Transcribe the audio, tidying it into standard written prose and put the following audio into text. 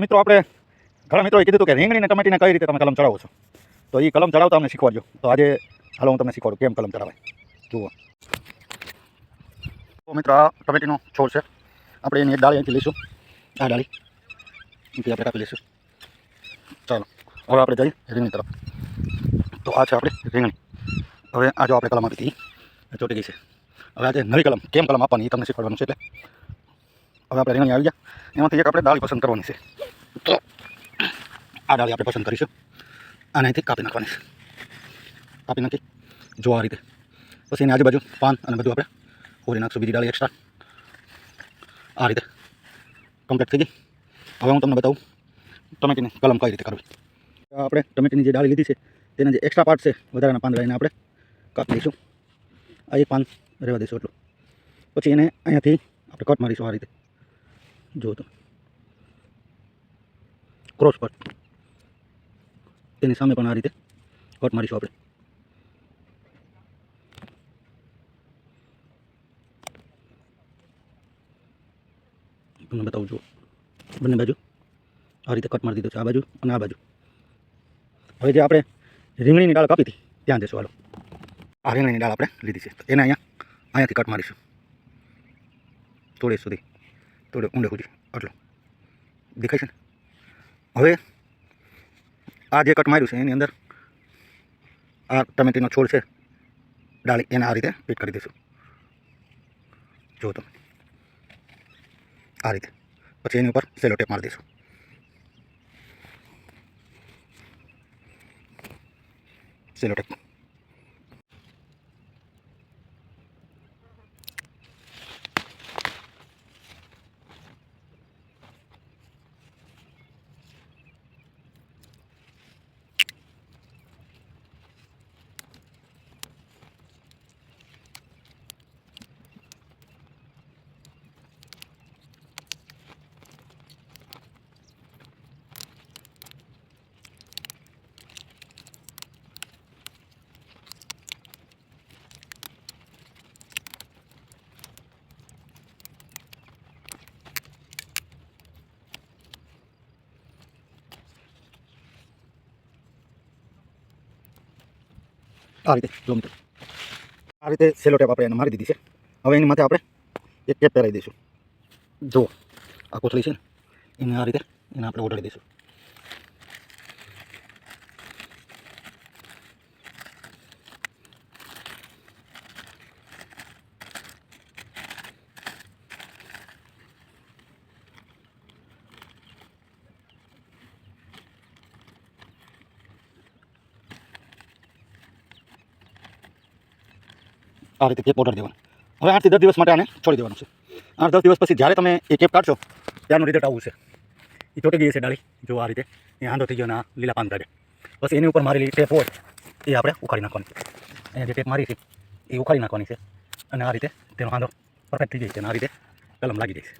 મિત્રો આપણે ઘણા મિત્રોએ કીધું હતું કે રીંગણીને ટમેટીને કઈ રીતે તમે કલમ ચડાવો છો, તો એ કલમ ચડાવતા અમને શીખવાડજો. તો આજે હાલો હું તમને શીખવાડું કેમ કલમ ચડાવાય. જુઓ તો મિત્રો, આ ટમેટીનો છોડ છે. આપણે એની એક ડાળી અહીંથી લઈશું. આ ડાળી અહીંથી આપણે કાપી લઈશું. ચાલો હવે આપણે જઈએ રીંગણી તરફ. તો આ છે આપણી રીંગણી. હવે આ જો આપણે કલમ આપી હતી એ ચોટી ગઈ છે. હવે આજે નવી કલમ કેમ કલમ આપવાની એ તમને શીખવાડવાનું છે. એટલે હવે આપણે રીંગણી આવી ગયા, એમાંથી એક આપણે ડાળી પસંદ કરવાની છે. તો આ ડાળી આપણે પસંદ કરીશું. આને અહીંથી કાપી નાખવાની છે. કાપી નાખી જો આ રીતે. પછી એની આજુબાજુ પાન અને બધું આપણે ફોડી નાખશું. બીજી ડાળી એક્સ્ટ્રા આ રીતે કમ્પ્લીટ થઈ ગઈ. હવે હું તમને બતાવું ટમેટીની કલમ કઈ રીતે કરવી. આપણે ટમેટીની જે ડાળી લીધી છે તેના જે એક્સ્ટ્રા પાર્ટ છે વધારાના પાંદડા એને આપણે કાપી દઈશું. આ એક પાન રહેવા દઈશું એટલું. પછી એને અહીંયાથી આપણે કટ મારીશું આ રીતે. જુઓ તો ક્રોસ કટ. તેની સામે પણ આ રીતે કટ મારીશું આપણે. તમને બતાવું જુઓ, બંને બાજુ આ રીતે કટ મારી દીધું છે, આ બાજુ અને આ બાજુ. હવે જે આપણે રીંગણીની ડાળ કાપી હતી ત્યાં જઈશું. હાલો, આ રીંગણીની ડાળ આપણે લીધી છે, તો એને અહીંયાથી કટ મારીશું થોડી સુધી, થોડે ઊંડે સુધી. આટલું દેખાય છે ને. હવે આ જે કટ માર્યું છે એની અંદર આ ટમેટીનો છોડ છે ડાળી, એને આ રીતે ફિટ કરી દઈશું. જુઓ તમે આ રીતે. પછી એની ઉપર સેલો ટેપ મારી દઈશું. સેલો ટેપ. આ રીતે જો મિત્રો, આ રીતે સેલો ટેપ આપણે એને મારી દીધી છે. હવે એની માથે આપણે એક ટેપ પહેરાવી દઈશું. જુઓ આ કોથળી છે ને, એને આ રીતે એને આપણે ઓઢાડી દઈશું. આ રીતે કેપ ઓર્ડર દેવાનો. હવે 8 થી 10 દિવસ માટે આને છોડી દેવાનું છે. 8-10 દિવસ પછી જ્યારે તમે એ કેપ કાઢશો ત્યારનું રિઝલ્ટ આવું છે. એ ચોટી ગઈ છે ડાળી, જો આ રીતે એ આંધો થઈ ગયો અને આ લીલા પાન કાઢે. પછી એની ઉપર મારેલી ટેપ હોય એ આપણે ઉખાડી નાખવાની. અહીંયા જે ટેપ મારી છે એ ઉખાડી નાખવાની છે અને આ રીતે તેનો આંધો પરફેક્ટ થઈ જાય છે અને આ રીતે કલમ લાગી જાય છે.